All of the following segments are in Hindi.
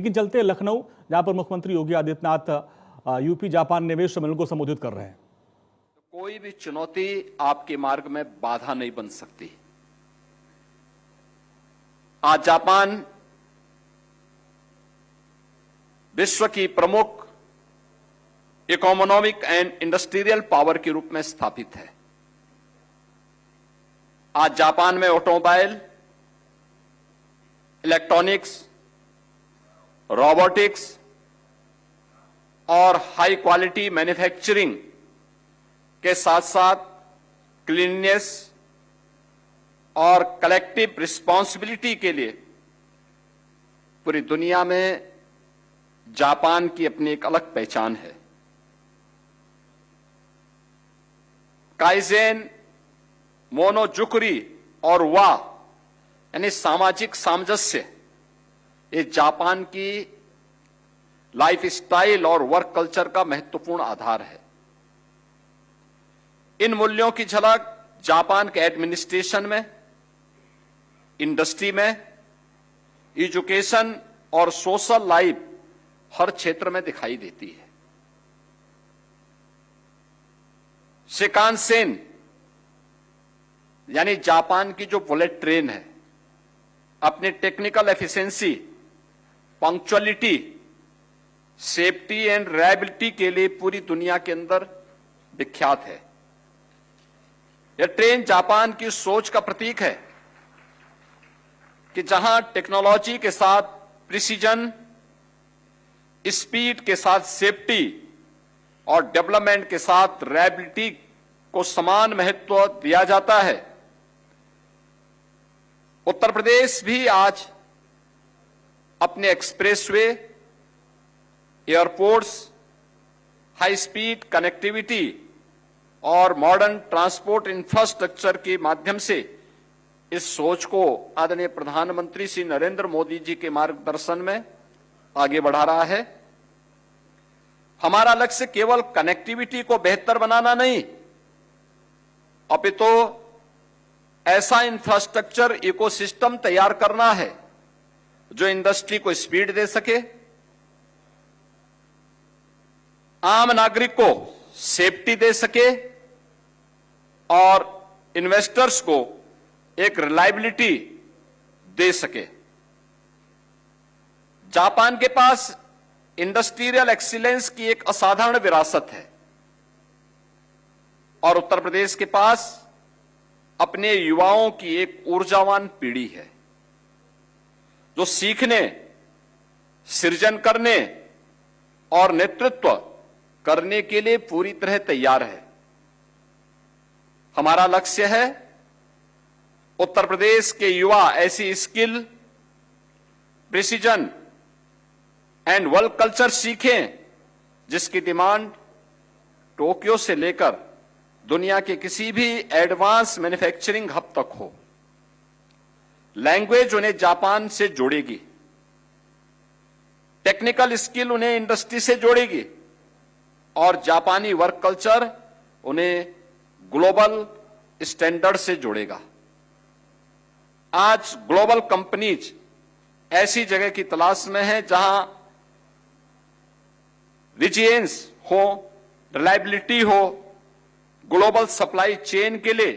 लेकिन चलते हैं लखनऊ, जहां पर मुख्यमंत्री योगी आदित्यनाथ यूपी जापान निवेश सम्मेलन को संबोधित कर रहे हैं। कोई भी चुनौती आपके मार्ग में बाधा नहीं बन सकती। आज जापान विश्व की प्रमुख इकोनॉमिक एंड इंडस्ट्रियल पावर के रूप में स्थापित है। आज जापान में ऑटोमोबाइल, इलेक्ट्रॉनिक्स, रोबोटिक्स और हाई क्वालिटी मैन्युफैक्चरिंग के साथ साथ क्लीननेस और कलेक्टिव रिस्पांसिबिलिटी के लिए पूरी दुनिया में जापान की अपनी एक अलग पहचान है। काइजेन, मोनोजुकुरी और वा यानी सामाजिक सामंजस्य, ये जापान की लाइफ स्टाइल और वर्क कल्चर का महत्वपूर्ण आधार है। इन मूल्यों की झलक जापान के एडमिनिस्ट्रेशन में, इंडस्ट्री में, एजुकेशन और सोशल लाइफ हर क्षेत्र में दिखाई देती है। शिकानसेन यानी जापान की जो बुलेट ट्रेन है, अपनी technical efficiency, punctuality, safety and reliability के लिए पूरी दुनिया के अंदर विख्यात है। यह ट्रेन जापान की सोच का प्रतीक है कि जहां टेक्नोलॉजी के साथ प्रिसीजन, स्पीड के साथ सेफ्टी और डेवलपमेंट के साथ रिलायबिलिटी को समान महत्व दिया जाता है, उत्तर प्रदेश भी आज अपने expressway, airports, high speed connectivity और मॉडर्न ट्रांसपोर्ट इंफ्रास्ट्रक्चर के माध्यम से इस सोच को आदरणीय प्रधानमंत्री श्री नरेंद्र मोदी जी के मार्गदर्शन में आगे बढ़ा रहा है। हमारा लक्ष्य केवल कनेक्टिविटी को बेहतर बनाना नहीं, अपितु ऐसा इंफ्रास्ट्रक्चर इकोसिस्टम तैयार करना है जो इंडस्ट्री को स्पीड दे सके, आम नागरिक को सेफ्टी दे सके और इन्वेस्टर्स को एक रिलायबिलिटी दे सके। जापान के पास इंडस्ट्रियल एक्सीलेंस की एक असाधारण विरासत है और उत्तर प्रदेश के पास अपने युवाओं की एक ऊर्जावान पीढ़ी है जो सीखने, सृजन करने और नेतृत्व करने के लिए पूरी तरह तैयार है। हमारा लक्ष्य है उत्तर प्रदेश के युवा ऐसी skill, precision and work culture सीखें जिसकी डिमांड टोक्यो से लेकर दुनिया के किसी भी एडवांस मैन्युफैक्चरिंग हब तक हो। लैंग्वेज उन्हें जापान से जोड़ेगी, टेक्निकल स्किल उन्हें इंडस्ट्री से जोड़ेगी और जापानी वर्क कल्चर उन्हें ग्लोबल स्टैंडर्ड से जोड़ेगा। आज ग्लोबल कंपनीज ऐसी जगह की तलाश में है जहां रिजियंस हो, रिलायबिलिटी हो, ग्लोबल सप्लाई चेन के लिए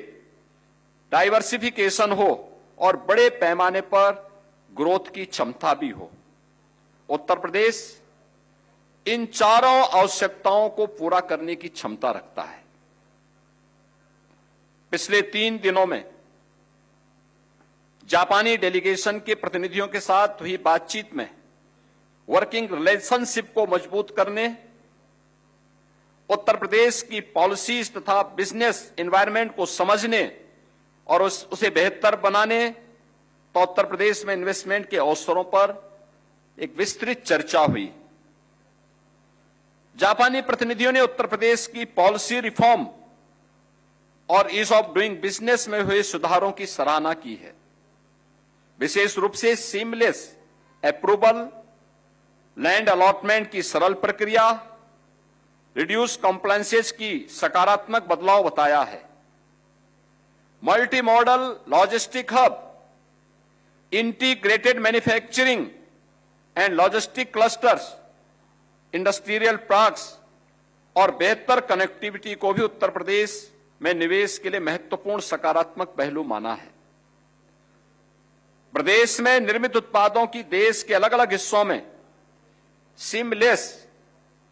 डाइवर्सिफिकेशन हो और बड़े पैमाने पर ग्रोथ की क्षमता भी हो। उत्तर प्रदेश इन चारों आवश्यकताओं को पूरा करने की क्षमता रखता है। पिछले 3 दिनों में जापानी डेलीगेशन के प्रतिनिधियों के साथ हुई बातचीत में वर्किंग रिलेशनशिप को मजबूत करने, उत्तर प्रदेश की पॉलिसीज तथा बिजनेस एनवायरनमेंट को समझने और उसे बेहतर बनाने तो उत्तर प्रदेश में इन्वेस्टमेंट के अवसरों पर एक विस्तृत चर्चा हुई। जापानी प्रतिनिधियों ने उत्तर प्रदेश की पॉलिसी रिफॉर्म और ईज ऑफ डूइंग बिजनेस में हुए सुधारों की सराहना की है। विशेष रूप से सीमलेस अप्रूवल, लैंड अलॉटमेंट की सरल प्रक्रिया, रिड्यूस कॉम्प्लायंसेस की सकारात्मक बदलाव बताया है। Multi modal logistic hub, integrated manufacturing and logistic clusters, industrial parks और बेहतर कनेक्टिविटी को भी उत्तर प्रदेश में निवेश के लिए महत्वपूर्ण सकारात्मक पहलू माना है। प्रदेश में निर्मित उत्पादों की देश के अलग अलग हिस्सों में सीमलेस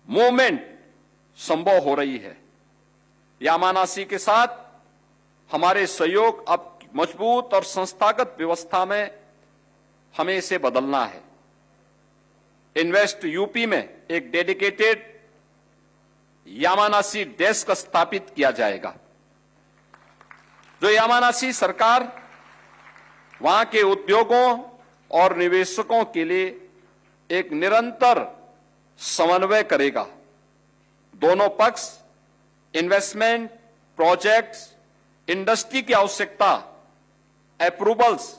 मूवमेंट संभव हो रही है। यामानासी के साथ हमारे सहयोग अब मजबूत और संस्थागत व्यवस्था में हमें इसे बदलना है। इन्वेस्ट यूपी में एक डेडिकेटेड यामानासी डेस्क स्थापित किया जाएगा, जो यामानासी सरकार वहां के उद्योगों और निवेशकों के लिए एक निरंतर समन्वय करेगा। दोनों पक्ष इन्वेस्टमेंट, प्रोजेक्ट्स, इंडस्ट्री की आवश्यकता, अप्रूवल्स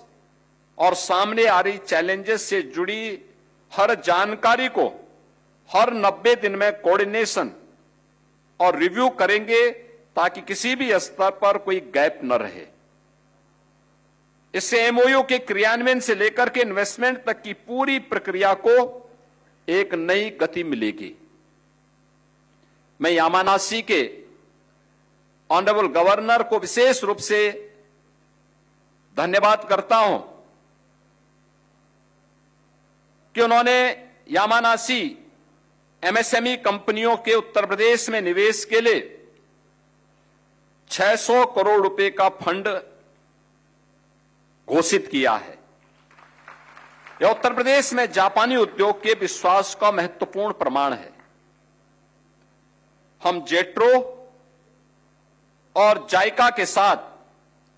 और सामने आ रही चैलेंजेस से जुड़ी हर जानकारी को हर 90 दिन में कोऑर्डिनेशन और रिव्यू करेंगे, ताकि किसी भी स्तर पर कोई गैप न रहे। इससे एमओयू के क्रियान्वयन से लेकर के इन्वेस्टमेंट तक की पूरी प्रक्रिया को एक नई गति मिलेगी। मैं यामानासी के ऑनरेबल गवर्नर को विशेष रूप से धन्यवाद करता हूं कि उन्होंने यामानासी एमएसएमई कंपनियों के उत्तर प्रदेश में निवेश के लिए 600 करोड़ रुपए का फंड घोषित किया है। यह उत्तर प्रदेश में जापानी उद्योग के विश्वास का महत्वपूर्ण प्रमाण है। हम जेट्रो और जायका के साथ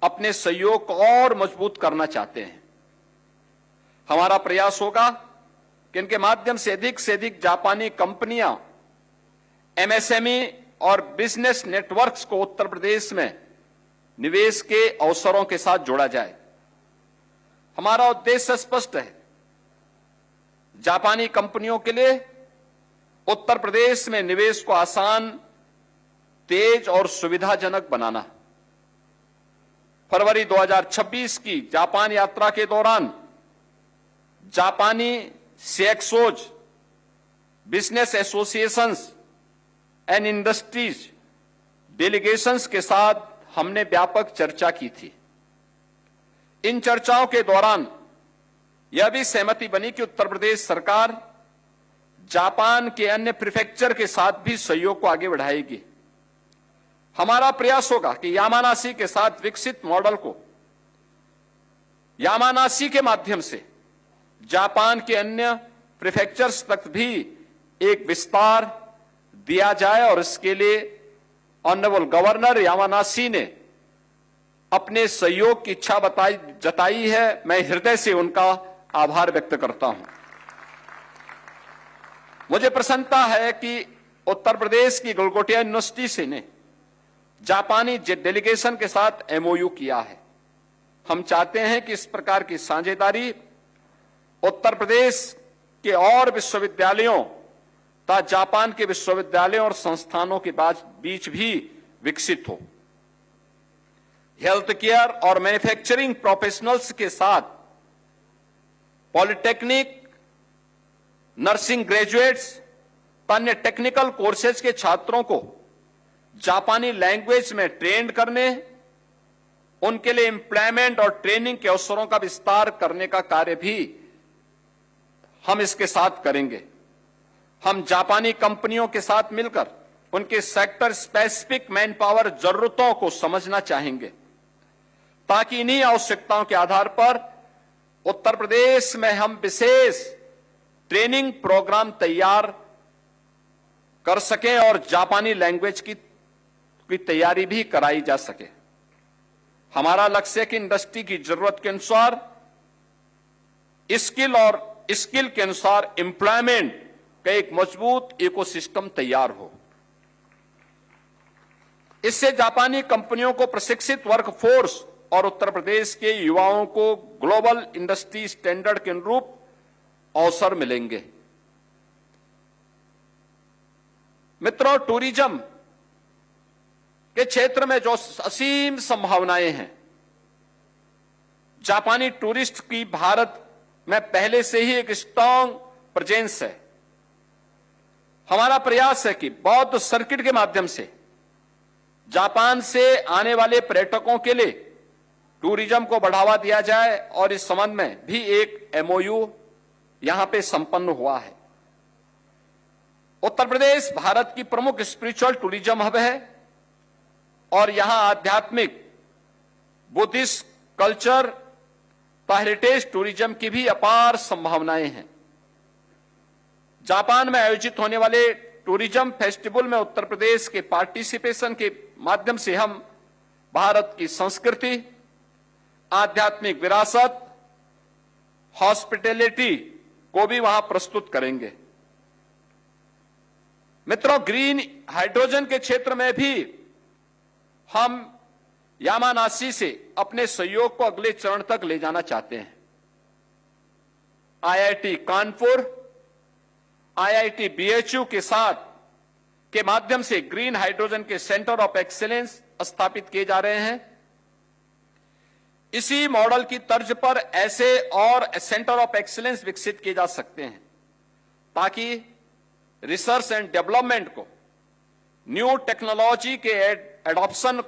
अपने सहयोग को और मजबूत करना चाहते हैं। हमारा प्रयास होगा कि इनके माध्यम से अधिक जापानी कंपनियां एमएसएमई और बिजनेस नेटवर्क्स को उत्तर प्रदेश में निवेश के अवसरों के साथ जोड़ा जाए। हमारा उद्देश्य स्पष्ट है, जापानी कंपनियों के लिए उत्तर प्रदेश में निवेश को आसान, तेज और सुविधाजनक बनाना। फरवरी 2026 की जापान यात्रा के दौरान जापानी CXOs, business associations and industries delegations के साथ हमने व्यापक चर्चा की थी। इन चर्चाओं के दौरान यह भी सहमति बनी कि उत्तर प्रदेश सरकार जापान के अन्य प्रीफेक्चर के साथ भी सहयोग को आगे बढ़ाएगी। हमारा प्रयास होगा कि यामानासी के साथ विकसित मॉडल को यामानासी के माध्यम से जापान के अन्य प्रीफेक्चर्स तक भी एक विस्तार दिया जाए, और इसके लिए ऑनरेबल गवर्नर यामानासी ने अपने सहयोग की इच्छा जताई है। मैं हृदय से उनका आभार व्यक्त करता हूं। मुझे प्रसन्नता है कि उत्तर प्रदेश की गलगोटिया यूनिवर्सिटी से ने जापानी डेलीगेशन के साथ एमओयू किया है। हम चाहते हैं कि इस प्रकार की साझेदारी उत्तर प्रदेश के और विश्वविद्यालयों तथा जापान के विश्वविद्यालयों और संस्थानों के बीच भी विकसित हो। हेल्थ केयर और मैन्युफैक्चरिंग प्रोफेशनल्स के साथ पॉलिटेक्निक, नर्सिंग ग्रेजुएट्स, अन्य टेक्निकल कोर्सेज के छात्रों को जापानी लैंग्वेज में ट्रेंड करने, उनके लिए एम्प्लॉयमेंट और ट्रेनिंग के अवसरों का विस्तार करने का कार्य भी हम इसके साथ करेंगे। हम जापानी कंपनियों के साथ मिलकर उनके सेक्टर स्पेसिफिक मैन पावर जरूरतों को समझना चाहेंगे, ताकि इन्हीं आवश्यकताओं के आधार पर उत्तर प्रदेश में हम विशेष ट्रेनिंग प्रोग्राम तैयार कर सकें और जापानी लैंग्वेज की तैयारी भी कराई जा सके। हमारा लक्ष्य है कि इंडस्ट्री की जरूरत के अनुसार स्किल के अनुसार एम्प्लॉयमेंट का एक मजबूत इकोसिस्टम तैयार हो। इससे जापानी कंपनियों को प्रशिक्षित वर्कफोर्स और उत्तर प्रदेश के युवाओं को ग्लोबल इंडस्ट्री स्टैंडर्ड के अनुरूप अवसर मिलेंगे। मित्रों, टूरिज्म के क्षेत्र में जो असीम संभावनाएं हैं, जापानी टूरिस्ट की भारत में पहले से ही एक स्ट्रांग प्रेजेंस है। हमारा प्रयास है कि बौद्ध सर्किट के माध्यम से जापान से आने वाले पर्यटकों के लिए टूरिज्म को बढ़ावा दिया जाए और इस संबंध में भी एक एमओयू यहां पे संपन्न हुआ है। उत्तर प्रदेश भारत की प्रमुख स्पिरिचुअल टूरिज्म हब है और यहां आध्यात्मिक, बुद्धिस्ट कल्चर, हेरिटेज टूरिज्म की भी अपार संभावनाएं हैं। जापान में आयोजित होने वाले टूरिज्म फेस्टिवल में उत्तर प्रदेश के पार्टिसिपेशन के माध्यम से हम भारत की संस्कृति, आध्यात्मिक विरासत, हॉस्पिटैलिटी को भी वहां प्रस्तुत करेंगे। मित्रों, ग्रीन हाइड्रोजन के क्षेत्र में भी हम यामानासी से अपने सहयोग को अगले चरण तक ले जाना चाहते हैं। आईआईटी कानपुर, आईआईटी बीएचयू के साथ के माध्यम से ग्रीन हाइड्रोजन के सेंटर ऑफ एक्सीलेंस स्थापित किए जा रहे हैं। इसी मॉडल की तर्ज पर ऐसे और सेंटर ऑफ एक्सीलेंस विकसित किए जा सकते हैं ताकि रिसर्च एंड डेवलपमेंट को, न्यू टेक्नोलॉजी के एडॉप्शन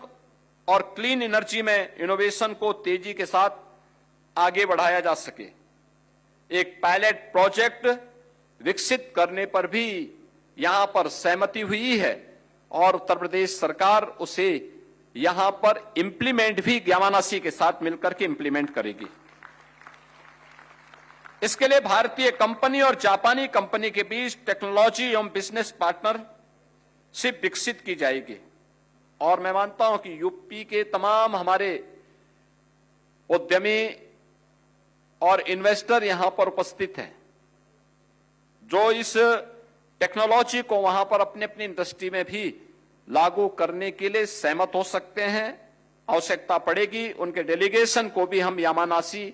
और क्लीन एनर्जी में इनोवेशन को तेजी के साथ आगे बढ़ाया जा सके। एक पायलट प्रोजेक्ट विकसित करने पर भी यहां पर सहमति हुई है और उत्तर प्रदेश सरकार उसे यहां पर इंप्लीमेंट भी यामानासी के साथ मिलकर के इंप्लीमेंट करेगी। इसके लिए भारतीय कंपनी और जापानी कंपनी के बीच टेक्नोलॉजी एवं बिजनेस पार्टनरशिप विकसित की जाएगी और मैं मानता हूं कि यूपी के तमाम हमारे उद्यमी और इन्वेस्टर यहां पर उपस्थित हैं जो इस टेक्नोलॉजी को वहां पर अपनी अपनी इंडस्ट्री में भी लागू करने के लिए सहमत हो सकते हैं। आवश्यकता पड़ेगी उनके डेलीगेशन को भी हम यामानासी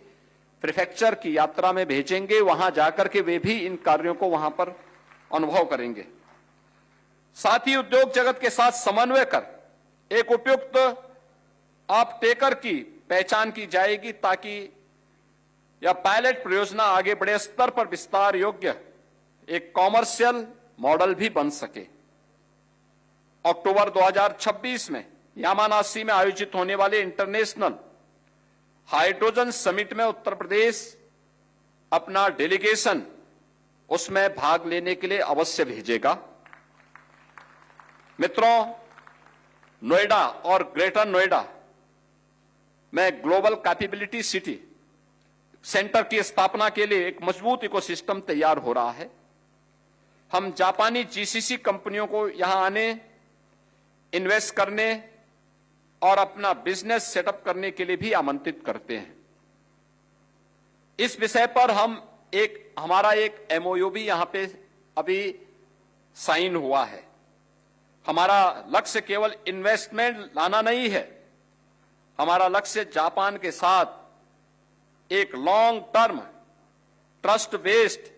प्रीफेक्चर की यात्रा में भेजेंगे, वहां जाकर के वे भी इन कार्यों को वहां पर अनुभव करेंगे। साथ ही उद्योग जगत के साथ समन्वय कर एक उपयुक्त ऑफ टेकर की पहचान की जाएगी ताकि यह पायलट परियोजना आगे बड़े स्तर पर विस्तार योग्य एक कॉमर्शियल मॉडल भी बन सके। अक्टूबर 2026 में यामानासी में आयोजित होने वाले इंटरनेशनल हाइड्रोजन समिट में उत्तर प्रदेश अपना डेलीगेशन उसमें भाग लेने के लिए अवश्य भेजेगा। मित्रों, नोएडा और ग्रेटर नोएडा में ग्लोबल कैपेबिलिटी सिटी सेंटर की स्थापना के लिए एक मजबूत इकोसिस्टम तैयार हो रहा है। हम जापानी जीसीसी कंपनियों को यहां आने, इन्वेस्ट करने और अपना बिजनेस सेटअप करने के लिए भी आमंत्रित करते हैं। इस विषय पर हमारा एक एमओयू भी यहां पे अभी साइन हुआ है। हमारा लक्ष्य केवल इन्वेस्टमेंट लाना नहीं है, हमारा लक्ष्य जापान के साथ एक long term trust based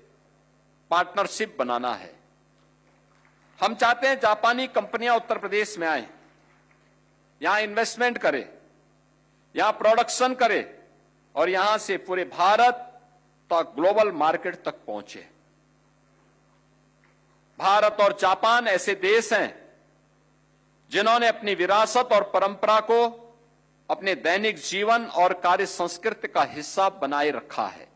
partnership बनाना है। हम चाहते हैं जापानी कंपनियां उत्तर प्रदेश में आए, यहां इन्वेस्टमेंट करें, यहां प्रोडक्शन करें और यहां से पूरे भारत तक ग्लोबल मार्केट तक पहुंचे। भारत और जापान ऐसे देश हैं जिन्होंने अपनी विरासत और परंपरा को अपने दैनिक जीवन और कार्य संस्कृति का हिस्सा बनाए रखा है।